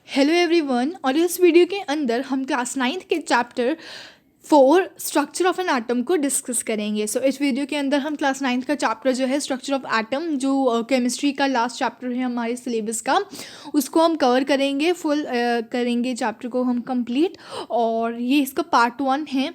Hello everyone. और इस video के अंदर हम क्लास 9th के chapter 4 structure of an atom को डिस्कस करेंगे। इस वीडियो के अंदर हम क्लास 9th का चैप्टर जो है स्ट्रक्चर ऑफ एटम, जो केमिस्ट्री का लास्ट चैप्टर है हमारे सिलेबस का, उसको हम कवर करेंगे। करेंगे चैप्टर को हम कंप्लीट। और ये इसका पार्ट 1 है।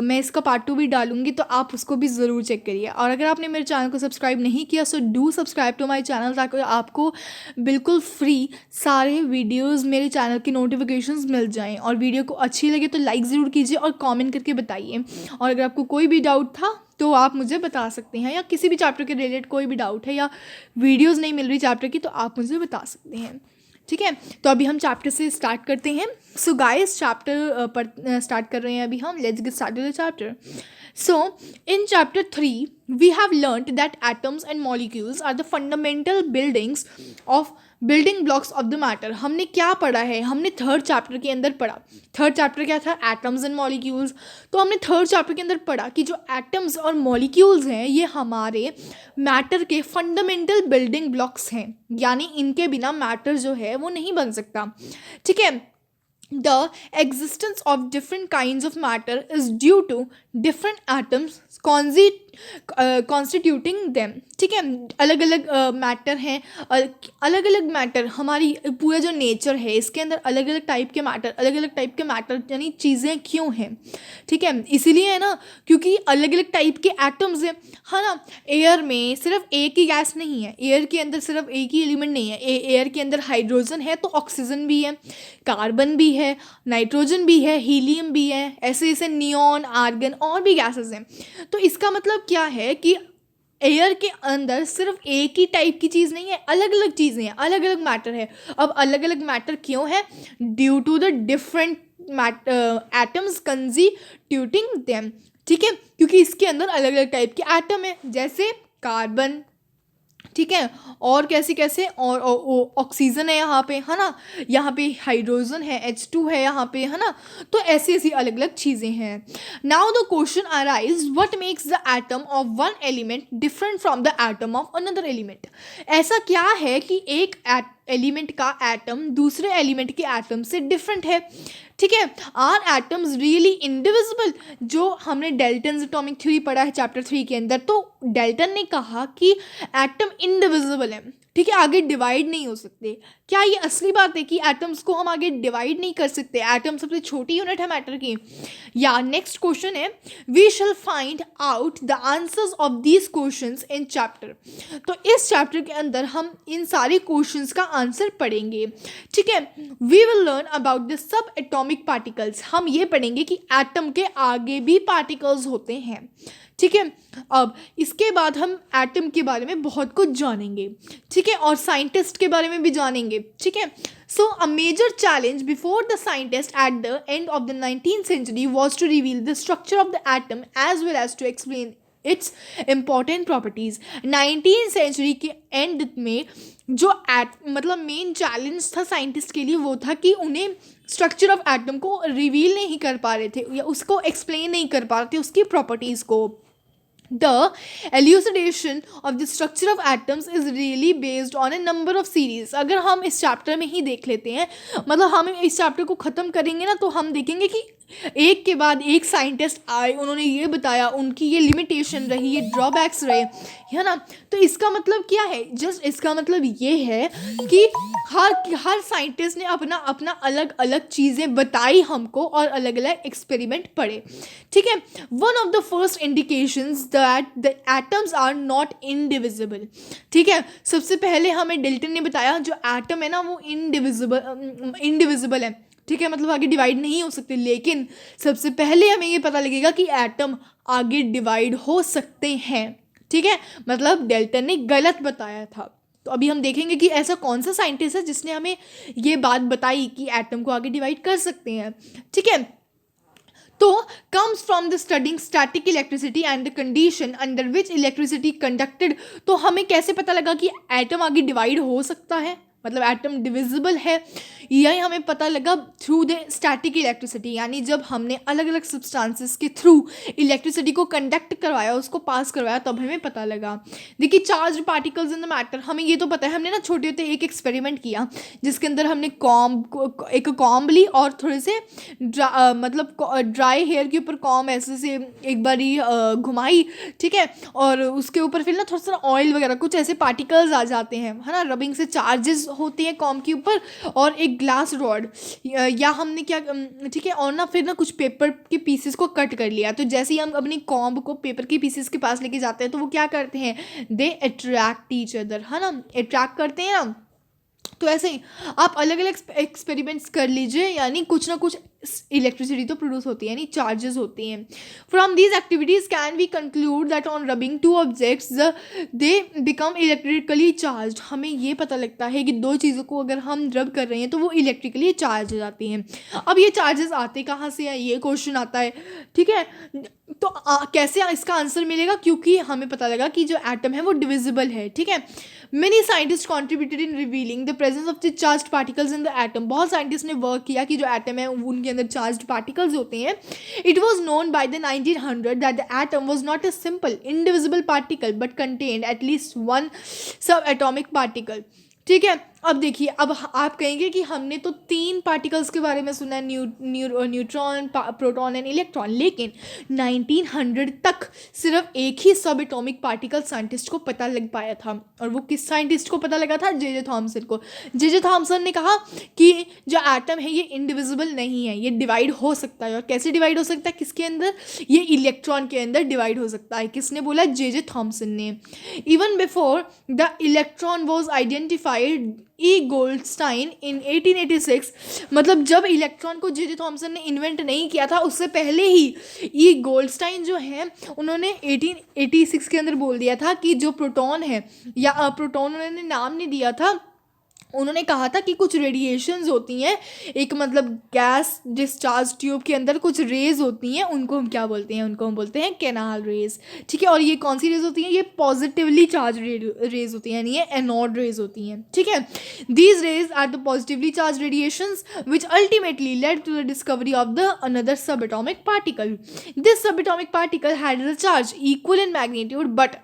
मैं इसका पार्ट 2 भी डालूंगी, तो आप उसको भी ज़रूर चेक करिए। और अगर आपने मेरे चैनल को सब्सक्राइब नहीं किया so do subscribe to my channel, ताकि आपको बिल्कुल फ्री सारे वीडियोस मेरे चैनल की नोटिफिकेशंस मिल जाएं। और वीडियो को अच्छी लगे तो लाइक ज़रूर कीजिए और कमेंट करके बताइए। और अगर आपको कोई भी डाउट था तो आप मुझे बता सकते हैं, या किसी भी चैप्टर के रिलेटेड कोई भी डाउट है या वीडियोस नहीं मिल रही चैप्टर की, तो आप मुझे बता सकते हैं। ठीक है, तो अभी हम चैप्टर से स्टार्ट करते हैं। सो गाइस, चैप्टर पर स्टार्ट कर रहे हैं अभी हम। Let's get started the chapter. So, in chapter 3, we have learnt that atoms and molecules are the fundamental building blocks of the matter. हमने क्या पढ़ा है? हमने थर्ड चैप्टर के अंदर पढ़ा। थर्ड चैप्टर क्या था? Atoms and molecules. तो हमने थर्ड चैप्टर के अंदर पढ़ा कि जो एटम्स और मॉलिक्यूल्स हैं ये हमारे मैटर के फंडामेंटल बिल्डिंग ब्लॉक्स हैं, यानी इनके बिना मैटर जो है वो नहीं बन सकता। ठीक है, the existence of different kinds of matter is due to different atoms constituting them. ठीक है, अलग अलग मैटर हैं, अलग अलग मैटर। हमारी पूरा जो नेचर है इसके अंदर अलग अलग टाइप के मैटर यानी चीज़ें क्यों हैं? ठीक है, इसीलिए है ना, क्योंकि अलग अलग टाइप के एटम्स हैं, है ना। एयर में सिर्फ एक ही गैस नहीं है, एयर के अंदर सिर्फ एक ही एलिमेंट नहीं है। एयर के अंदर हाइड्रोजन है तो ऑक्सीजन भी है, कार्बन भी है, नाइट्रोजन भी है, हीलियम भी है, ऐसे ऐसे नियॉन, आर्गन और भी गैसेस हैं। तो इसका मतलब क्या है कि एयर के अंदर सिर्फ एक ही टाइप की चीज़ नहीं है, अलग अलग चीज़ें हैं, अलग अलग मैटर है। अब अलग अलग मैटर क्यों है? Due to the different atoms constituting them. ठीक है, क्योंकि इसके अंदर अलग अलग टाइप के एटम है, जैसे कार्बन, ठीक है, और कैसे कैसे, और ऑक्सीजन है यहाँ पे, है ना, यहाँ पे हाइड्रोजन है, H2 है यहाँ पे, है ना। तो ऐसी ऐसी अलग अलग चीज़ें हैं। Now the question arise, what makes the atom of one element different from the atom of another element? ऐसा क्या है कि एक एलिमेंट का एटम दूसरे एलिमेंट के एटम से डिफरेंट है? ठीक है, आर एटम्स रियली इंडिविजिबल? जो हमने डेल्टन एटॉमिक थ्योरी पढ़ा है चैप्टर 3 के अंदर, तो डेल्टन ने कहा कि एटम इंडिविजिबल है। ठीक है, आगे डिवाइड नहीं हो सकते। क्या ये असली बात है कि एटम्स को हम आगे डिवाइड नहीं कर सकते? एटम सबसे छोटी यूनिट है मैटर की। या नेक्स्ट क्वेश्चन है, we shall find out the answers of these questions in chapter. तो इस चैप्टर के अंदर हम इन सारे क्वेश्चंस का आंसर पढ़ेंगे। ठीक है, we will learn about the sub atomic particles. हम ये पढ़ेंगे कि एटम के आगे भी पार्टिकल्स होते हैं। ठीक है, अब इसके बाद हम एटम के बारे में बहुत कुछ जानेंगे। ठीक है, और साइंटिस्ट के बारे में भी जानेंगे। ठीक है, so a major challenge before the scientist at the end of the 19th century was to reveal the structure of the atom as well as to explain it's important properties. 19th century के and में जो मतलब main challenge था scientist के लिए वो था कि उन्हें स्ट्रक्चर ऑफ एटम को रिवील नहीं कर पा रहे थे, या उसको एक्सप्लेन नहीं कर पा रहे थे, उसकी प्रॉपर्टीज़ को। The elucidation of the structure of atoms is really based on a number of series. अगर हम इस चैप्टर में ही देख लेते हैं, मतलब हम इस चैप्टर को ख़त्म करेंगे ना, तो हम देखेंगे कि एक के बाद एक साइंटिस्ट आए, उन्होंने ये बताया, उनकी ये लिमिटेशन रही, ये ड्रॉबैक्स रहे, है ना। तो इसका मतलब क्या है? जस्ट इसका मतलब ये है कि हर साइंटिस्ट ने अपना अपना अलग अलग चीज़ें बताई हमको, और अलग अलग एक्सपेरिमेंट पढ़े। ठीक है, one of the first indications that the atoms are not indivisible. ठीक है, सबसे पहले हमें डेल्टन ने बताया जो एटम है ना वो इंडिविजिबल है। ठीक है, मतलब आगे डिवाइड नहीं हो सकते। लेकिन सबसे पहले हमें ये पता लगेगा कि एटम आगे डिवाइड हो सकते हैं। ठीक है, मतलब डेल्टन ने गलत बताया था। तो अभी हम देखेंगे कि ऐसा कौन सा साइंटिस्ट है जिसने हमें ये बात बताई कि एटम को आगे डिवाइड कर सकते हैं। ठीक है, तो comes from the studying static electricity and the condition under which electricity conducted। तो हमें कैसे पता लगा कि एटम आगे डिवाइड हो सकता है, मतलब एटम डिविजिबल है? यही हमें पता लगा थ्रू द स्टैटिक इलेक्ट्रिसिटी, यानी जब हमने अलग अलग सब्सटेंसेस के थ्रू इलेक्ट्रिसिटी को कंडक्ट करवाया, उसको पास करवाया, तब हमें पता लगा। देखिए charge particles in the matter, हमें ये तो पता है, हमने ना छोटे होते एक एक्सपेरिमेंट किया जिसके अंदर हमने एक कॉम्ब ली और थोड़े से मतलब ड्राई हेयर के ऊपर कॉम्ब ऐसे से एक बारी घुमाई, ठीक है, और उसके ऊपर फिर ना थोड़ा सा ऑयल वगैरह कुछ ऐसे पार्टिकल्स आ जाते हैं, है ना, रबिंग से चार्जेस होते हैं कॉम्ब के ऊपर, और एक ग्लास रॉड या हमने क्या, ठीक है, और ना फिर ना कुछ पेपर के पीसेस को कट कर लिया। तो जैसे ही हम अपनी कॉम्ब को पेपर के पीसेस के पास लेके जाते हैं तो वो क्या करते हैं, दे अट्रैक्ट ईच अदर, है ना, अट्रैक्ट करते हैं ना। तो ऐसे ही आप अलग अलग एक्सपेरिमेंट्स कर लीजिए, यानी कुछ ना कुछ इलेक्ट्रिसिटी तो प्रोड्यूस होती है, यानी चार्जेस होती हैं। From these activities can we conclude that on rubbing two objects they become electrically charge. हमें ये पता लगता है कि दो चीज़ों को अगर हम रब कर रहे हैं तो वो इलेक्ट्रिकली चार्ज हो जाती हैं। अब ये चार्जेस आते कहाँ से हैं, ये क्वेश्चन आता है, ठीक है। तो कैसे इसका आंसर मिलेगा, क्योंकि हमें पता लगा कि जो एटम है वो डिविजिबल है, ठीक है। Many scientist contributed in revealing the presence of the charge particles in the atom. बहुत साइंटिस्ट ने वर्क किया कि जो एटम है उनके अंदर चार्ज पार्टिकल्स होते हैं। It was known by the 1900 that the atom was not a simple indivisible particle but contained at least one सब एटॉमिक पार्टिकल, ठीक है। अब देखिए, अब आप कहेंगे कि हमने तो 3 पार्टिकल्स के बारे में सुना है, न्यूट्रॉन, प्रोटॉन एंड इलेक्ट्रॉन, लेकिन 1900 तक सिर्फ एक ही सब एटॉमिक पार्टिकल साइंटिस्ट को पता लग पाया था। और वो किस साइंटिस्ट को पता लगा था, जे थॉमसन को। जे थॉमसन ने कहा कि जो एटम है ये इंडिविजिबल नहीं है, ये डिवाइड हो सकता है। और कैसे डिवाइड हो सकता है, किसके अंदर, ये इलेक्ट्रॉन के अंदर डिवाइड हो सकता है। किसने बोला, जे थॉमसन ने। Even before the electron was identified E Goldstein in 1886, मतलब जब इलेक्ट्रॉन को जे थॉमसन ने इन्वेंट नहीं किया था उससे पहले ही ई गोल्डस्टाइन जो है उन्होंने 1886 के अंदर बोल दिया था कि जो प्रोटॉन है, या प्रोटॉन उन्होंने नाम नहीं दिया था, उन्होंने कहा था कि कुछ रेडिएशंस होती हैं, एक मतलब गैस डिस्चार्ज ट्यूब के अंदर कुछ रेज होती हैं, उनको हम क्या बोलते हैं, उनको हम बोलते हैं कैनाल रेज, ठीक है। और ये कौन सी रेज होती हैं, ये पॉजिटिवली चार्ज रेज होती हैं, यानी ये एनोड रेज होती हैं, ठीक है। These rays are the positively charge radiations which ultimately led to the discovery of the another sub atomic particle. This sub atomic particle had the charge equal in magnitude but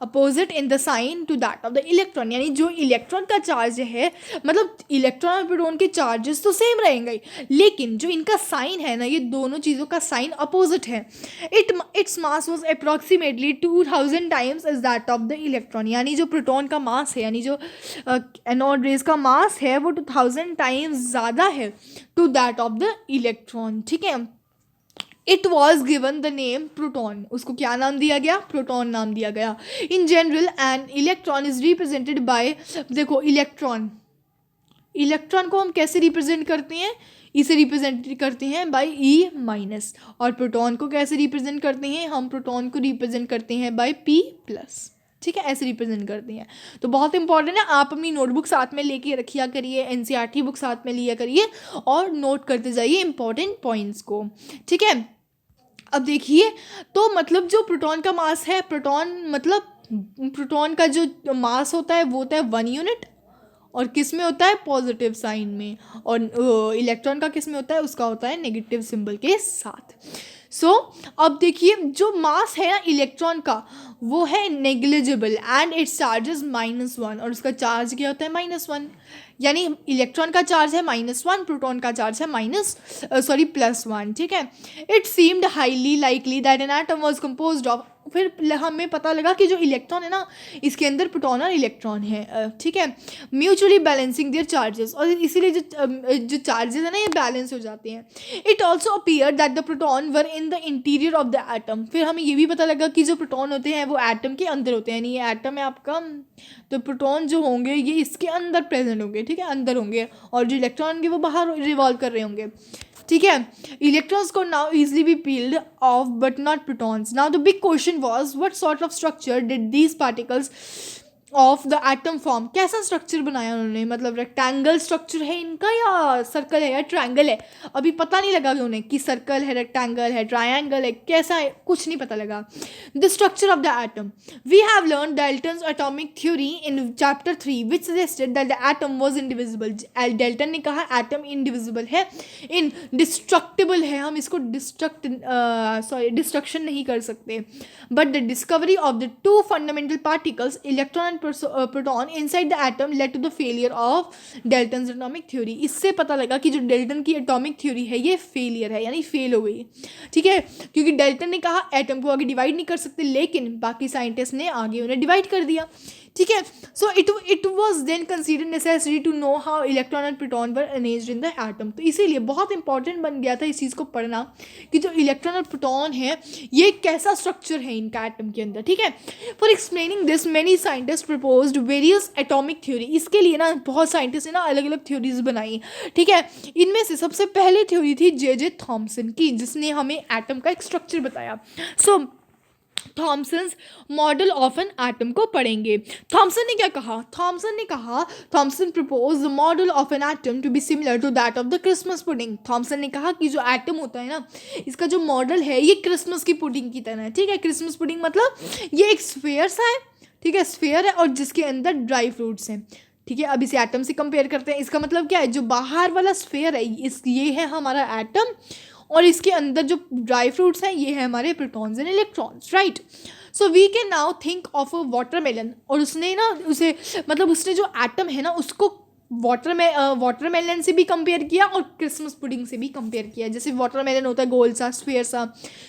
opposite in the sign to that of the electron, यानी जो electron का charge है, मतलब electron और proton के charges तो same रहेंगे, लेकिन जो इनका साइन है ना, ये दोनों चीज़ों का साइन अपोजिट है। Its mass was approximately 2000 times as that of the electron, यानी जो प्रोटॉन का मास है, यानी जो एनोड रेज का मास है वो 2000 टाइम्स ज़्यादा है to that of the electron, ठीक है। It was given the name proton, उसको क्या नाम दिया गया, प्रोटॉन नाम दिया गया। In general and electron is represented by, देखो इलेक्ट्रॉन को हम कैसे रिप्रेजेंट करते हैं, इसे रिप्रेजेंट करते हैं बाय ई माइनस, और प्रोटॉन को कैसे रिप्रेजेंट करते हैं, हम प्रोटॉन को रिप्रेजेंट करते हैं बाय पी प्लस, ठीक है, ऐसे रिप्रेजेंट करते हैं। तो बहुत इंपॉर्टेंट है, आप अपनी नोटबुक साथ में लेके रखिया करिए, एनसीईआरटी बुक साथ में लिया करिए और नोट करते जाइए इंपॉर्टेंट पॉइंट्स को, ठीक है। अब देखिए, तो मतलब जो प्रोटॉन का मास है, प्रोटॉन का जो मास होता है वो होता है 1 यूनिट, और किस में होता है, पॉजिटिव साइन में, और इलेक्ट्रॉन का किस में होता है, उसका होता है नेगेटिव सिंबल के साथ। अब देखिए, जो मास है ना इलेक्ट्रॉन का वो है नेग्लिजिबल एंड इट्स चार्जेस -1, और उसका चार्ज क्या होता है, -1, यानी इलेक्ट्रॉन का चार्ज है -1, प्रोटॉन का चार्ज है +1, ठीक है। It seemed highly likely that an atom was composed of, फिर हमें पता लगा कि जो इलेक्ट्रॉन है ना, इसके अंदर प्रोटॉन और इलेक्ट्रॉन है, ठीक है, म्यूचुअली बैलेंसिंग देयर चार्जेस, और इसीलिए जो चार्जेस है ना ये बैलेंस हो जाते हैं। It also appear that the proton were in the interior of the atom, फिर हमें ये भी पता लगा कि जो प्रोटॉन होते हैं वो एटम के अंदर होते हैं, यानी ये एटम है आपका, तो प्रोटॉन जो होंगे ये इसके अंदर प्रेजेंट होंगे, ठीक है, अंदर होंगे, और जो इलेक्ट्रॉन होंगे वो बाहर रिवॉल्व कर रहे होंगे, ठीक है। इलेक्ट्रॉन्स को now easily be peeled of but not protons. Now the big question was what sort of structure did these particles of the atom form, कैसा स्ट्रक्चर बनाया उन्होंने, मतलब रेक्टेंगल स्ट्रक्चर है इनका या सर्कल है या ट्रायंगल है, अभी पता नहीं लगा उन्हें कि सर्कल है, रेक्टेंगल है, ट्रायंगल है, कैसा है, कुछ नहीं पता लगा. The structure of the atom, we have learn Dalton's atomic theory in chapter 3 which suggested that the atom was indivisible. Dalton ने कहा एटम इंडिविजिबल है, इनडिस्ट्रक्टिबल है, हम इसको डिस्ट्रक्शन नहीं कर सकते. But the discovery of the two fundamental particles electron and proton inside the atom led to the failure of Dalton's atomic theory. इससे पता लगा कि जो डाल्टन की एटॉमिक थ्योरी है ये फेलियर है, यानी फेल हो गई. ठीक है, क्योंकि डाल्टन ने कहा एटम को आगे डिवाइड नहीं कर सकते, लेकिन बाकी साइंटिस्ट ने आगे उन्हें डिवाइड कर दिया. ठीक है, so it was then consider necessary to know how electron and proton were arranged in the atom. तो इसीलिए बहुत इंपॉर्टेंट बन गया था इस चीज़ को पढ़ना कि जो इलेक्ट्रॉन और प्रोटॉन है ये कैसा स्ट्रक्चर है इनका एटम के अंदर. ठीक है, for explaining this many scientist proposed various atomic theory. इसके लिए ना बहुत साइंटिस्ट ने ना अलग अलग थ्योरीज बनाई. ठीक है, इनमें से सबसे पहले थ्योरी थी जे थॉमसन की, जिसने हमें एटम का एक स्ट्रक्चर बताया. So Thomson's model of an atom को पढ़ेंगे. थॉमसन ने क्या कहा, Thomson propose the model of an atom to be similar to that of the Christmas pudding. Thomson ने कहा कि जो एटम होता है ना, इसका जो मॉडल है ये क्रिसमस की पुडिंग की तरह है. ठीक है, क्रिसमस पुडिंग मतलब ये एक स्फेयर सा है. ठीक है, स्फेयर है और जिसके अंदर ड्राई फ्रूट्स हैं. ठीक है, अब इसे एटम से कंपेयर करते हैं. इसका मतलब क्या है, जो बाहर वाला स्फेयर है ये है हमारा एटम, और इसके अंदर जो ड्राई फ्रूट्स हैं ये है हमारे protons and electrons. Right, so we can now think of a watermelon. और उसने ना उसने जो एटम है ना उसको वाटरमेलन से भी कंपेयर किया और क्रिसमस पुडिंग से भी कंपेयर किया. जैसे वाटरमेलन होता है गोल सा, स्फेयर सा.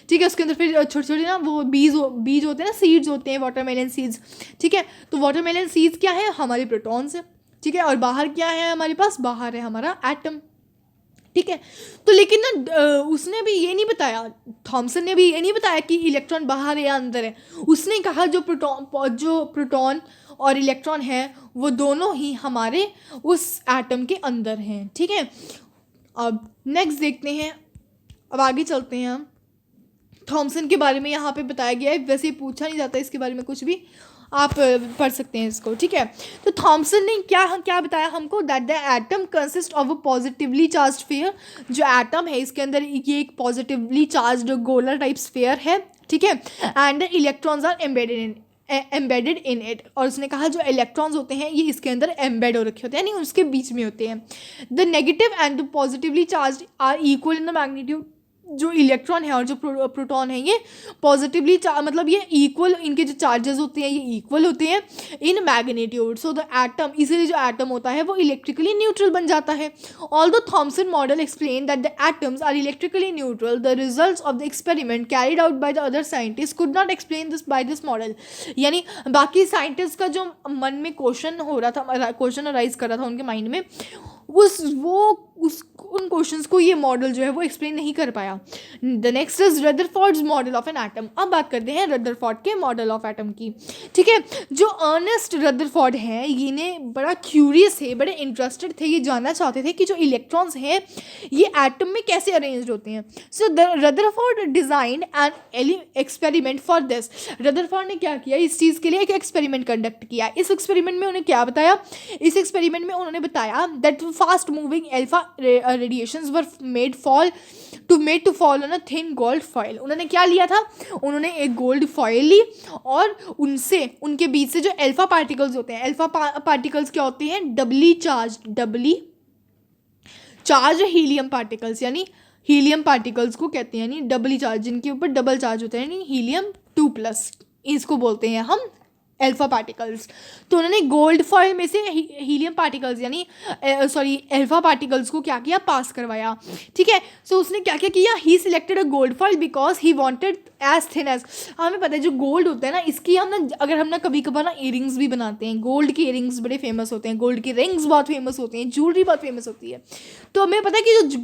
ठीक है, उसके अंदर फिर छोटे छोटे ना वो बीज होते हैं ना, सीड्स होते हैं, वाटरमेलन सीड्स. ठीक है, तो वाटरमेलन सीड्स क्या है, हमारे प्रोटॉन्स है. ठीक है, और बाहर क्या है हमारे पास, बाहर है हमारा एटम. ठीक है, तो लेकिन ना उसने भी ये नहीं बताया, थॉमसन ने भी ये नहीं बताया कि इलेक्ट्रॉन बाहर है या अंदर है. उसने कहा जो प्रोटॉन और इलेक्ट्रॉन है वो दोनों ही हमारे उस एटम के अंदर हैं. ठीक है, अब नेक्स्ट देखते हैं, अब आगे चलते हैं हम. थॉमसन के बारे में यहाँ पे बताया गया है, वैसे पूछा नहीं जाता इसके बारे में कुछ भी, आप पढ़ सकते हैं इसको. ठीक है, तो थॉमसन ने क्या बताया हमको, that the atom consist of a positively charge sphere. जो एटम है इसके अंदर ये एक पॉजिटिवली चार्ज गोलर टाइप स्फीयर है. ठीक है, and the electrons are embedded in it. और उसने कहा जो इलेक्ट्रॉन्स होते हैं ये इसके अंदर एम्बेड हो रखे होते हैं, यानी उसके बीच में होते हैं. The negative and the positively charge are equal in the magnitude. जो इलेक्ट्रॉन है और जो प्रोटॉन है ये पॉजिटिवली मतलब ये इक्वल, इनके जो चार्जेस होते हैं ये इक्वल होते हैं in magnitude. So the atom, इसीलिए जो एटम होता है वो इलेक्ट्रिकली न्यूट्रल बन जाता है. Although Thomson model explain that the atoms are electrically neutral, the results of the experiment carried out by the other scientist could not explain this by this model. यानी बाकी scientist का जो मन में question हो रहा था, क्वेश्चन अराइज कर रहा था उनके माइंड में, उन क्वेश्चंस को ये मॉडल जो है वो एक्सप्लेन नहीं कर पाया. The next is Rutherford's model of an atom. अब बात करते हैं रदरफोर्ड के मॉडल ऑफ एटम की. ठीक है, जो अर्नेस्ट रदरफोर्ड हैं ये बड़ा क्यूरियस है, बड़े इंटरेस्टेड थे, ये जानना चाहते थे कि जो इलेक्ट्रॉन्स हैं ये एटम में कैसे अरेंज होते हैं. So Rutherford designed an experiment for this. Rutherford ने क्या किया, इस चीज़ के लिए एक एक्सपेरिमेंट कंडक्ट किया. इस एक्सपेरिमेंट में उन्हें क्या बताया, इस एक्सपेरिमेंट में उन्होंने बताया that fast moving alpha radiations were made to fall on a thin gold foil. उन्होंने क्या लिया था, उन्होंने एक गोल्ड फॉइल ली और उनके बीच से जो अल्फा पार्टिकल्स होते हैं, अल्फा पार्टिकल्स क्या होते हैं, डबली चार्ज हीलियम पार्टिकल्स, यानी हीलियम पार्टिकल्स को कहते हैं, यानी डबली चार्ज, जिनके ऊपर डबल चार्ज होते हैं, यानी हीलियम 2+, इसको बोलते हैं हम अल्फा पार्टिकल्स. तो उन्होंने गोल्ड फॉइल में से हीलियम पार्टिकल्स यानी अल्फा पार्टिकल्स को क्या किया, पास करवाया. ठीक है, सो उसने क्या क्या किया, he selected a gold foil because he wanted as thin as. हमें पता है जो गोल्ड होता है ना, इसकी अगर हम कभी कभार ना इयरिंग्स भी बनाते हैं, गोल्ड के इयरिंग्स बड़े फेमस होते हैं, गोल्ड के रिंग्स बहुत फेमस होते हैं, ज्वेलरी बहुत फेमस होती है. तो हमें पता है कि जो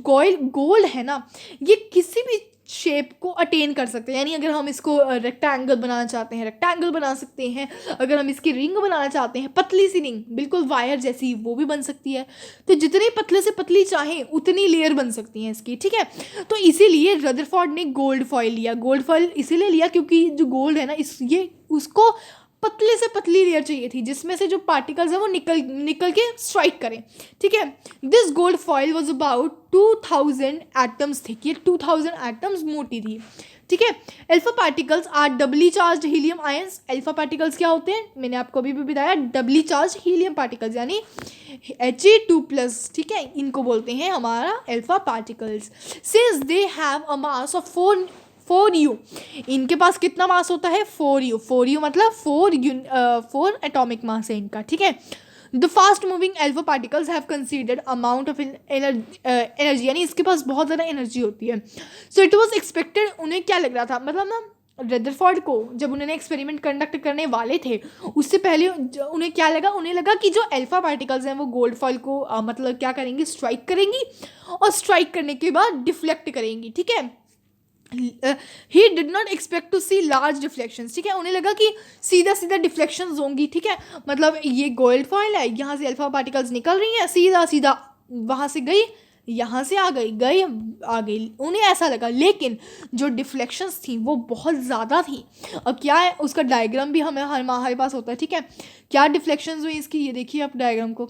गोल्ड है ना ये किसी भी शेप को अटेन कर सकते हैं. यानी अगर हम इसको रेक्टेंगल बनाना चाहते हैं, रेक्टेंगल बना सकते हैं. अगर हम इसकी रिंग बनाना चाहते हैं, पतली सी रिंग बिल्कुल वायर जैसी, वो भी बन सकती है. तो जितनी पतले से पतली चाहें उतनी लेयर बन सकती हैं इसकी. ठीक है, तो इसीलिए रदरफोर्ड ने गोल्ड फॉइल लिया. गोल्ड फॉइल इसीलिए लिया क्योंकि जो गोल्ड है ना, ये उसको पतले से पतली लेयर चाहिए थी जिसमें से जो पार्टिकल्स हैं वो निकल के स्ट्राइक करें, ठीक है। This gold foil was about 2000 atoms thick, ये 2000 एटम्स मोटी थी, ठीक है। Alpha particles are doubly charged helium ions. Alpha particles क्या होते हैं, मैंने आपको अभी भी बताया, डबली चार्ज हीलियम पार्टिकल्स यानी He2+, ठीक है, इनको बोलते हैं हमारा alpha particles. Since they have a mass of 4u, इनके पास कितना मास होता है 4u, 4u मतलब 4 एटॉमिक मास है इनका, ठीक है। The fast moving alpha particles have considered amount of energy, यानी इसके पास बहुत ज़्यादा एनर्जी होती है। सो इट वॉज एक्सपेक्टेड, उन्हें क्या लग रहा था, मतलब ना रदरफोर्ड को जब उन्होंने एक्सपेरिमेंट कंडक्ट करने वाले थे उससे पहले उन्हें क्या लगा, उन्हें लगा कि जो अल्फा पार्टिकल्स हैं वो गोल्ड फॉइल को मतलब क्या करेंगी, स्ट्राइक करेंगी और स्ट्राइक करने के बाद डिफ्लेक्ट करेंगी, ठीक है। He did not expect to see large deflections, ठीक है, उन्हें लगा कि सीधा सीधा डिफ्लेक्शंस होंगी, ठीक है, मतलब ये गोल्ड फॉइल है, यहाँ से अल्फा पार्टिकल्स निकल रही हैं, सीधा सीधा वहाँ से गई, यहाँ से आ गई, उन्हें ऐसा लगा। लेकिन जो डिफ्लेक्शंस थी वो बहुत ज़्यादा थी। अब क्या है, उसका डायग्राम भी हमारे पास होता है, ठीक है। क्या डिफ्लेक्शंस हुई इसकी, ये देखिए आप डायग्राम को,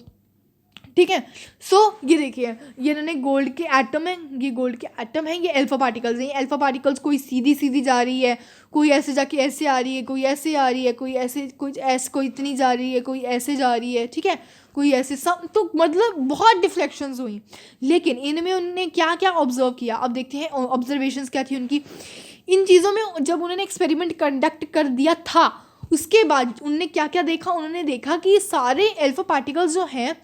ठीक है। सो ये देखिए, ये इन्होंने गोल्ड के एटम है, ये गोल्ड के एटम है, ये अल्फा पार्टिकल्स हैं। अल्फा पार्टिकल्स कोई सीधी सीधी जा रही है, कोई ऐसे जाके ऐसे आ रही है, कोई ऐसे आ रही है, कोई ऐसे, कोई इतनी जा रही है, कोई ऐसे जा रही है, ठीक है, कोई ऐसे, सब तो मतलब बहुत डिफ्लेक्शंस हुई। लेकिन इनमें उन्होंने क्या क्या ऑब्जर्व किया, अब देखते हैं ऑब्जर्वेशंस क्या थी उनकी। इन चीज़ों में जब उन्होंने एक्सपेरिमेंट कंडक्ट कर दिया था उसके बाद उन्होंने क्या क्या देखा, उन्होंने देखा कि सारे अल्फा पार्टिकल्स जो हैं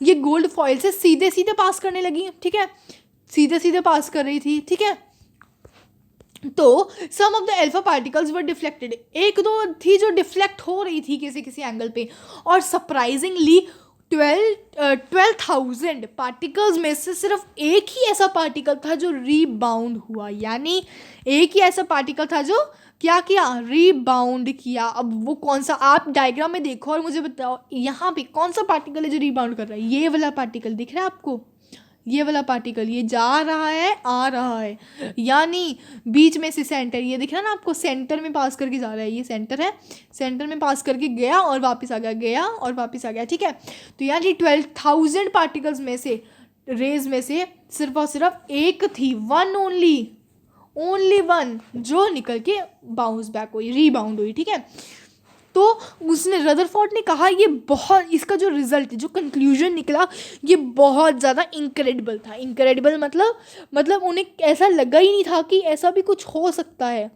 ये गोल्ड फॉइल से सीधे सीधे पास करने लगी, ठीक है, सीधे सीधे पास कर रही थी, ठीक है। तो some of the alpha particles were deflected, एक दो थी जो डिफ्लेक्ट हो रही थी किसी किसी एंगल पे, और सरप्राइजिंगली 12,000 पार्टिकल्स में से सिर्फ एक ही ऐसा पार्टिकल था जो रीबाउंड हुआ, यानी एक ही ऐसा पार्टिकल था जो क्या किया, रीबाउंड किया। अब वो कौन सा, आप डायग्राम में देखो और मुझे बताओ यहाँ पे कौन सा पार्टिकल है जो रीबाउंड कर रहा है। ये वाला पार्टिकल दिख रहा है आपको, ये वाला पार्टिकल, ये जा रहा है आ रहा है, यानी बीच में से सेंटर, ये दिख रहा है ना आपको, सेंटर में पास करके जा रहा है, ये सेंटर है, सेंटर में पास करके गया और वापस आ गया, गया और वापस आ गया, ठीक है। तो यानी 12,000 पार्टिकल्स में से, रेज में से सिर्फ और सिर्फ एक थी, वन ओनली वन, जो निकल के बाउंस बैक हुई, रीबाउंड हुई, ठीक है। तो उसने, रदरफोर्ड ने कहा ये बहुत, इसका जो रिजल्ट, जो कंक्लूजन निकला ये बहुत ज़्यादा इनक्रेडिबल था। इनक्रेडिबल मतलब उन्हें ऐसा लगा ही नहीं था कि ऐसा भी कुछ हो सकता है,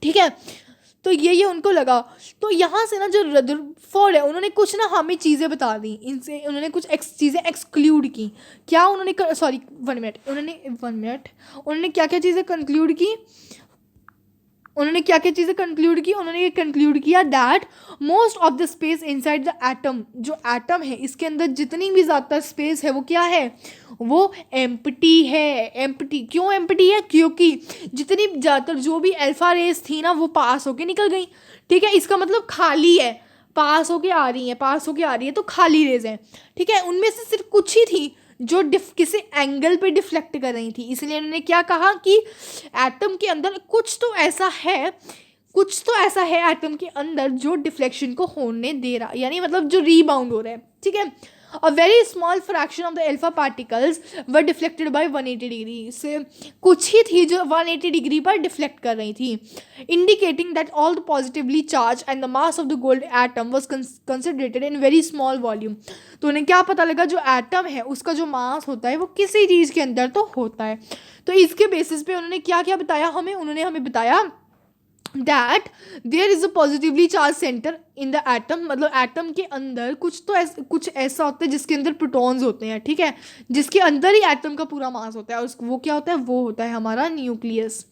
ठीक है। तो ये उनको लगा। तो यहाँ से ना जो रदरफोर्ड है उन्होंने कुछ ना हमें चीज़ें बता दी, इनसे उन्होंने कुछ चीज़ें एक्सक्लूड की। क्या उन्होंने, सॉरी 1 मिनट, उन्होंने क्या क्या चीज़ें कंक्लूड की, उन्होंने क्या क्या चीज़ें कंक्लूड की, उन्होंने ये कंक्लूड किया that most of the space inside the atom, जो एटम है इसके अंदर जितनी भी ज़्यादा स्पेस है वो क्या है, वो एम्प्टी है। एम्प्टी क्यों एम्प्टी है, क्योंकि जितनी ज़्यादातर जो भी अल्फा रेस थी ना वो पास होके निकल गई, ठीक है। इसका मतलब खाली है, पास होके आ रही है तो खाली रेज है, ठीक है। उनमें से सिर्फ कुछ ही थी जो किसी एंगल पे डिफ्लेक्ट कर रही थी। इसलिए उन्होंने क्या कहा कि एटम के अंदर कुछ तो ऐसा है एटम के अंदर जो डिफ्लेक्शन को होने दे रहा, यानी मतलब जो रीबाउंड हो रहा है, ठीक है। A very small fraction of the alpha particles were deflected by 180 degree, से कुछ ही थी जो 180 डिग्री पर डिफ्लेक्ट कर रही थी, indicating that all the positively charged and the mass of the gold atom was concentrated in very small volume. तो उन्हें क्या पता लगा, जो एटम है उसका जो मास होता है वो किसी चीज़ के अंदर तो होता है। तो इसके बेसिस पे उन्होंने क्या क्या बताया उन्होंने हमें बताया that there is a positively charge centre in the atom, मतलब एटम के अंदर कुछ ऐसा होता है जिसके अंदर प्रोटॉन्स होते हैं, ठीक है, जिसके अंदर ही एटम का पूरा मास होता है, वो क्या होता है, वो होता है हमारा न्यूक्लियस।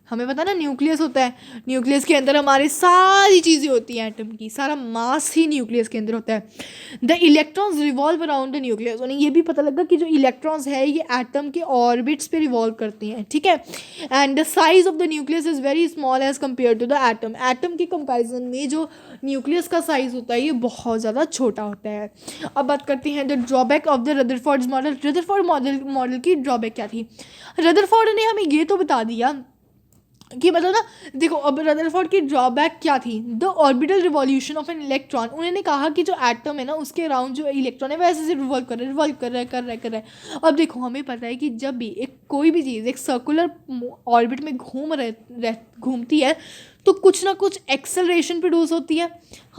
हमें पता ना न्यूक्लियस होता है, न्यूक्लियस के अंदर हमारी सारी चीज़ें होती हैं, एटम की सारा मास ही न्यूक्लियस के अंदर होता है। The electrons revolve around the nucleus, उन्हें ये भी पता लगा कि जो इलेक्ट्रॉन्स है ये एटम के ऑर्बिट्स पे रिवॉल्व करते हैं, ठीक है। And the size of the nucleus is very small as compare to the atom, atom के कंपेरिजन में जो न्यूक्लियस का साइज होता है ये बहुत ज़्यादा छोटा होता है। अब बात करते हैं the drawback of the Rutherford model. Rutherford model की ड्रॉबैक क्या थी, रदरफोर्ड ने हमें ये तो बता दिया कि मतलब ना, देखो अब रदरफोर्ड की ड्रॉबैक क्या थी, the orbital revolution of an electron. उन्होंने कहा कि जो एटम है ना उसके अराउंड जो इलेक्ट्रॉन है वैसे से रिवॉल्व कर रहा है कर रहा है। अब देखो हमें पता है कि जब भी एक कोई भी चीज़ एक सर्कुलर ऑर्बिट में घूमती है तो कुछ ना कुछ एक्सेलरेशन प्रोड्यूस होती है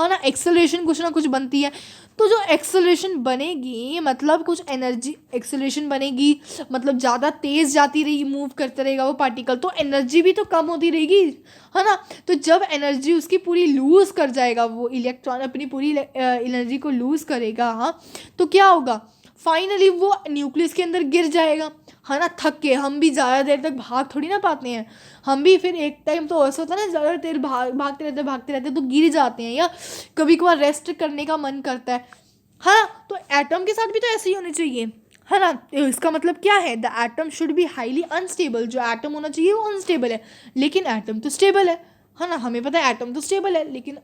ना, एक्सेलरेशन कुछ ना कुछ बनती है। तो जो एक्सेलरेशन बनेगी मतलब कुछ एनर्जी एक्सेलरेशन बनेगी, मतलब ज़्यादा तेज़ जाती रहेगी, मूव करता रहेगा वो पार्टिकल, तो एनर्जी भी तो कम होती रहेगी, है ना। तो जब एनर्जी उसकी पूरी लूज़ कर जाएगा, वो इलेक्ट्रॉन अपनी पूरी एनर्जी को लूज़ करेगा, हाँ, तो क्या होगा, फाइनली वो न्यूक्लियस के अंदर गिर जाएगा, है ना। थक के हम भी ज़्यादा देर तक भाग थोड़ी ना पाते हैं, हम भी फिर एक टाइम तो ऐसा होता है ना, ज़्यादा देर भागते रहते तो गिर जाते हैं, या कभी कभार रेस्ट करने का मन करता है, हाँ। तो एटम के साथ भी तो ऐसे ही होने चाहिए, है ना। तो इसका मतलब क्या है, the atom should be highly unstable. जो एटम होना चाहिए वो अनस्टेबल है, लेकिन एटम तो स्टेबल है ना। हमें पता है एटम तो स्टेबल है, लेकिन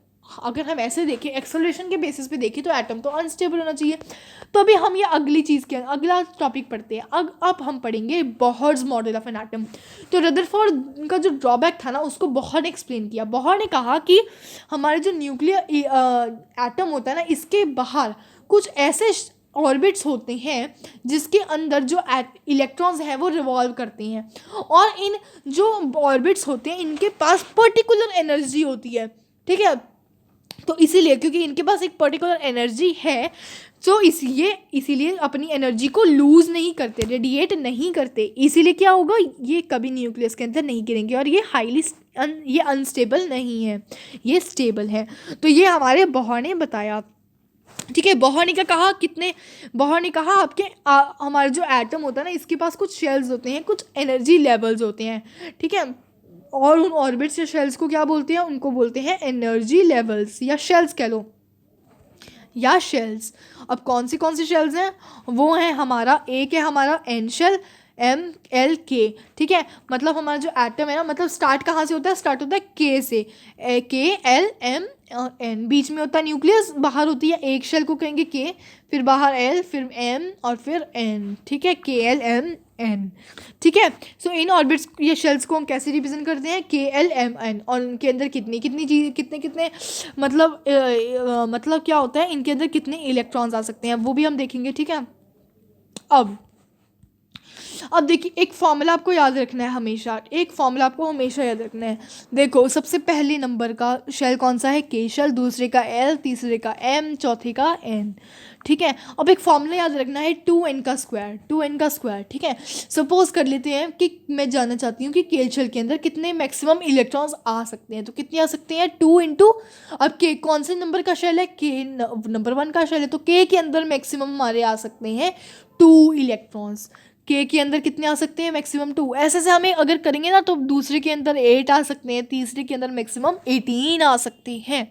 अगर हम ऐसे देखें एक्सेलरेशन के बेसिस पे देखें तो एटम तो अनस्टेबल होना चाहिए। तो अभी हम ये अगली चीज़ के अगला टॉपिक पढ़ते हैं। अब हम पढ़ेंगे Bohr's model of an atom. तो रदरफोर्ड का जो ड्रॉबैक था ना उसको बोहर ने एक्सप्लेन किया। बोहर ने कहा कि हमारे जो न्यूक्लियर एटम होता है ना, इसके बाहर कुछ ऐसे ऑर्बिट्स होते हैं जिसके अंदर जो इलेक्ट्रॉन्स हैं वो रिवॉल्व करते हैं, और इन जो ऑर्बिट्स होते हैं इनके पास पर्टिकुलर एनर्जी होती है, ठीक है। तो इसीलिए क्योंकि इनके पास एक पर्टिकुलर एनर्जी है, तो इसीलिए अपनी एनर्जी को लूज़ नहीं करते, रेडिएट नहीं करते, इसीलिए क्या होगा, ये कभी न्यूक्लियस के अंदर नहीं गिरेंगे, और ये ये अनस्टेबल नहीं है, ये स्टेबल है। तो ये हमारे बोहर ने बताया, ठीक है। बोहर ने कहा आपके हमारे जो एटम होता है ना इसके पास कुछ शेल्स होते हैं, कुछ एनर्जी लेवल्स होते हैं, ठीक है। और उन ऑर्बिट्स या शेल्स को क्या बोलते हैं, उनको बोलते हैं एनर्जी लेवल्स, या शेल्स कह लो, या शेल्स। अब कौन सी शेल्स हैं, वो हैं हमारा एक है हमारा एन शेल, MLK, ठीक है। मतलब हमारा जो एटम है ना, मतलब स्टार्ट कहाँ से होता है, स्टार्ट होता है K से, KLMN, बीच में होता है न्यूक्लियस, बाहर होती है एक शेल को कहेंगे K, फिर बाहर L, फिर M और फिर N, ठीक है, KLMN, ठीक है। सो इन ऑर्बिट्स ये शेल्स को हम कैसे रिप्रेजेंट करते हैं, KLMN, और उनके अंदर कितनी चीज़ कितने मतलब क्या होता है, इनके अंदर कितने इलेक्ट्रॉन्स आ सकते हैं वो भी हम देखेंगे, ठीक है। अब देखिए एक फॉर्मूला आपको याद रखना है, हमेशा याद रखना है। देखो सबसे पहले नंबर का शेल कौन सा है, के शेल, दूसरे का L, तीसरे का M, चौथे का N, ठीक है। अब एक फॉर्मूला याद रखना है 2n का स्क्वायर, ठीक है। सपोज कर लेते हैं कि मैं जानना चाहती हूँ कि के शेल के अंदर कितने मैक्सिमम इलेक्ट्रॉन्स आ सकते हैं, तो कितने आ सकते हैं, 2 इंटू, अब के कौन से नंबर का शेल है, के नंबर 1 का शेल है, तो के के अंदर मैक्सिमम हमारे आ सकते हैं 2 इलेक्ट्रॉन्स। के अंदर कितने आ सकते हैं, मैक्सिमम 2। ऐसे से हमें अगर करेंगे ना तो दूसरे के अंदर 8 आ सकते हैं, तीसरे के अंदर मैक्सिमम 18 आ सकते हैं,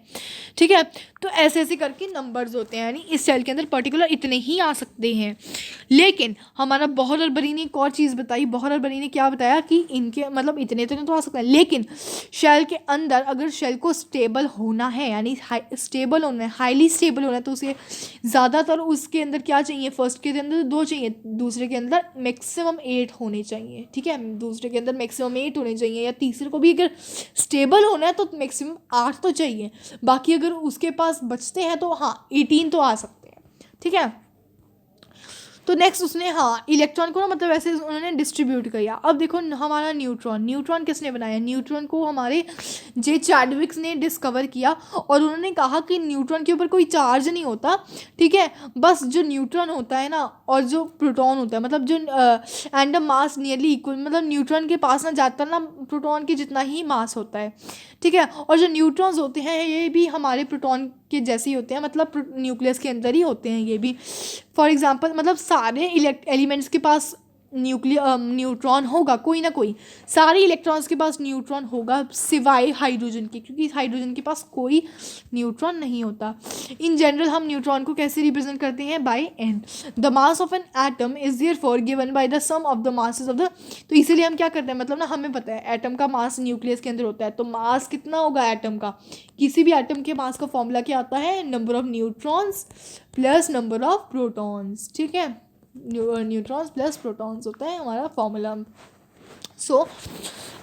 ठीक है। तो ऐसे करके नंबर्स होते हैं, यानी इस सेल के अंदर पर्टिकुलर इतने ही आ सकते हैं। लेकिन हमारा बोहर और बरी ने एक और चीज़ बताई, बोहर और बरी ने क्या बताया कि इनके मतलब इतने तो आ सकते हैं, लेकिन शेल के अंदर अगर शेल को स्टेबल होना है, यानी स्टेबल होना है, हाईली स्टेबल होना है, तो उसे ज़्यादातर उसके अंदर क्या चाहिए, फर्स्ट के अंदर 2 चाहिए, दूसरे के अंदर मैक्सिमम 8 होने चाहिए, ठीक है। दूसरे के अंदर मैक्सिमम 8 होने चाहिए, या तीसरे को भी अगर स्टेबल होना है तो मैक्सिमम 8 तो चाहिए। बाकी अगर उसके पास बचते हैं तो हाँ 18 तो आ सकते हैं, ठीक है। तो नेक्स्ट उसने हाँ इलेक्ट्रॉन को ना मतलब ऐसे उन्होंने डिस्ट्रीब्यूट किया। अब देखो हमारा न्यूट्रॉन किसने बनाया, न्यूट्रॉन को हमारे जे चैडविक्स ने डिस्कवर किया, और उन्होंने कहा कि न्यूट्रॉन के ऊपर कोई चार्ज नहीं होता, ठीक है। बस जो न्यूट्रॉन होता है ना और जो प्रोटॉन होता है, मतलब जो एंड मास नियरली इक्वल, मतलब न्यूट्रॉन के पास ना ज़्यादातर ना प्रोटॉन के जितना ही मास होता है, ठीक है। और जो न्यूट्रॉन्स होते हैं ये भी हमारे प्रोटॉन के जैसे ही होते हैं, मतलब न्यूक्लियस के अंदर ही होते हैं ये भी। फॉर एग्जांपल मतलब सारे एलिमेंट्स के पास न्यूट्रॉन होगा, कोई ना कोई, सारे इलेक्ट्रॉन्स के पास न्यूट्रॉन होगा सिवाय हाइड्रोजन के, क्योंकि हाइड्रोजन के पास कोई न्यूट्रॉन नहीं होता। इन जनरल हम न्यूट्रॉन को कैसे रिप्रेजेंट करते हैं, by n। The mass of an atom is therefore given by the sum of the masses of the, तो इसीलिए हम क्या करते हैं, मतलब ना हमें पता है एटम का मास न्यूक्लियस के अंदर होता है, तो मास कितना होगा एटम का, किसी भी एटम के मास का फॉर्मूला क्या आता है, number of neutrons plus number of protons, ठीक है। न्यूट्रॉन्स प्लस प्रोटॉन्स होता है हमारा फॉर्मूला। सो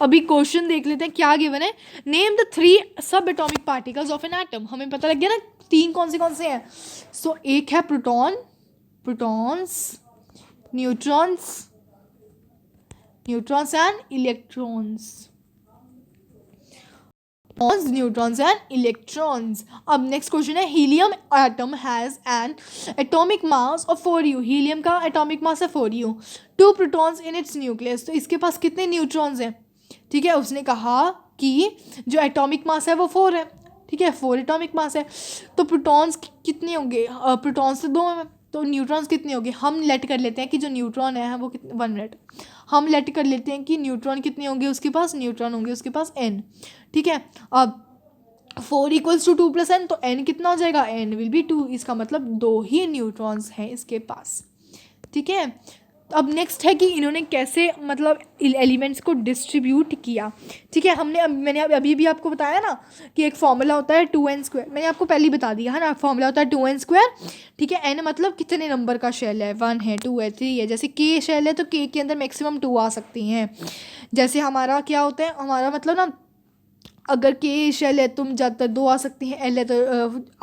अभी क्वेश्चन देख लेते हैं क्या गिवन है। नेम द 3 सब atomic particles of an atom. हमें पता लग गया ना 3 कौन से हैं। सो एक है protons, neutrons and electrons. Neutrons and electrons. अब नेक्स्ट क्वेश्चन है helium atom has an atomic mass of 4u। Helium का एटॉमिक मास है 4u, 2 protons in its nucleus. तो इसके पास कितने न्यूट्रॉन्स हैं? ठीक है, उसने कहा कि जो एटॉमिक मास है वो 4 है। ठीक है, 4 एटॉमिक मास है। तो प्रोटॉन्स कितने होंगे? प्रोटॉन्स तो 2 हैं, तो न्यूट्रॉन्स कितने होंगे? हम लेट कर लेते हैं कि जो न्यूट्रॉन है वो कितने, 1 मिनट, हम लेट कर लेते हैं कि न्यूट्रॉन कितने होंगे उसके पास? न्यूट्रॉन होंगे उसके पास n। ठीक है, अब 4 = 2 + n, तो n कितना हो जाएगा? n will be 2। इसका मतलब 2 ही न्यूट्रॉन्स हैं इसके पास। ठीक है, अब नेक्स्ट है कि इन्होंने कैसे मतलब एलिमेंट्स को डिस्ट्रीब्यूट किया। ठीक है, मैंने अभी भी आपको बताया ना कि एक फॉर्मूला होता है 2n²। मैंने आपको पहले ही बता दिया है ना, फॉर्मूला होता है 2n²। ठीक है, n मतलब कितने नंबर का शेल है, 1 है, 2 है, 3 है। जैसे k शेल है तो k के अंदर मैक्सिमम 2 आ सकती हैं। जैसे हमारा क्या होता है, हमारा मतलब ना अगर के शेल है तो ज़्यादातर 2 आ सकती हैं, एल है तो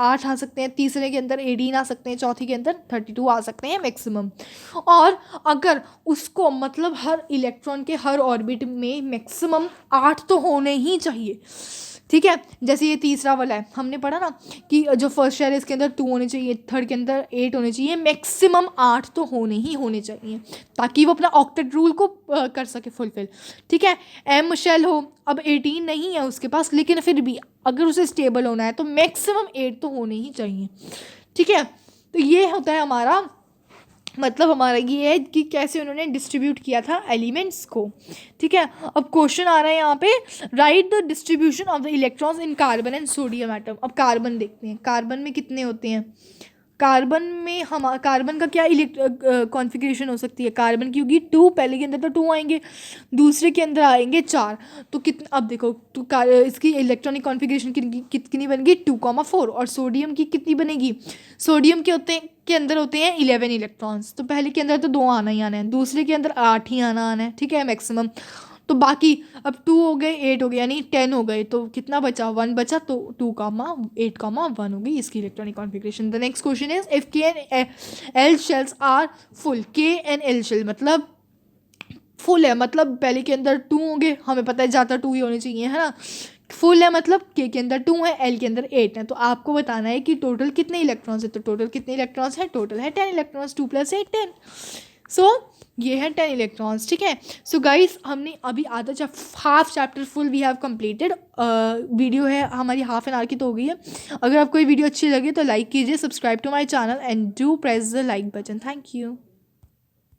8 आ सकते हैं, तीसरे के अंदर 18 आ सकते हैं, चौथी के अंदर 32 आ सकते हैं मैक्सिमम। और अगर उसको मतलब हर इलेक्ट्रॉन के हर ऑर्बिट में मैक्सिमम 8 तो होने ही चाहिए। ठीक है, जैसे ये तीसरा वाला है, हमने पढ़ा ना कि जो फर्स्ट शेल है इसके अंदर 2 होने चाहिए, थर्ड के अंदर 8 होने चाहिए, मैक्सिमम 8 तो होने चाहिए ताकि वो अपना ऑक्टेट रूल को कर सके फुलफिल। ठीक है, एम शेल हो, अब 18 नहीं है उसके पास, लेकिन फिर भी अगर उसे स्टेबल होना है तो मैक्सिमम 8 तो होने ही चाहिए। ठीक है, तो ये होता है हमारा मतलब हमारा ये है कि कैसे उन्होंने डिस्ट्रीब्यूट किया था एलिमेंट्स को। ठीक है, अब क्वेश्चन आ रहा है यहाँ पे, right the distribution of the electrons in carbon and sodium atom. अब कार्बन देखते हैं, कार्बन में कितने होते हैं? कार्बन का क्या कॉन्फ़िगरेशन हो सकती है? कार्बन की होगी 2, पहले के अंदर तो 2 आएंगे, दूसरे के अंदर आएंगे 4। तो कितना, अब देखो इसकी इलेक्ट्रॉनिक कॉन्फ़िगरेशन कितनी बनेगी? 2,4। और सोडियम की कितनी बनेगी? सोडियम के अंदर होते हैं 11 इलेक्ट्रॉन्स। तो पहले के अंदर तो 2 आना ही आना है, दूसरे के अंदर 8 ही आना है। ठीक है, मैक्सिमम। तो बाकी अब 2 हो गए, 8 हो गए, यानी 10 हो गए, तो कितना बचा? 1 बचा। तो 2,8,1 होगी इसकी electronic configuration. The next question is if K and L shells are full. K and L shell मतलब फुल है, मतलब पहले के अंदर 2 होंगे, हमें पता है ज़्यादा 2 ही होने चाहिए, है ना। फुल है मतलब के अंदर 2 है, एल के अंदर 8 है। तो आपको बताना है कि टोटल कितने इलेक्ट्रॉन्स है। तो टोटल कितने इलेक्ट्रॉन्स है? टोटल है 10 इलेक्ट्रॉन्स, 2 + 8 10। सो ये है 10 इलेक्ट्रॉन्स। ठीक है, सो गाइस हमने अभी half chapter full we have completed. Video है हमारी हाफ एन आवर की तो हो गई है। अगर आपको ये वीडियो अच्छी लगे तो लाइक कीजिए, subscribe to my channel and do press the like button. Thank you.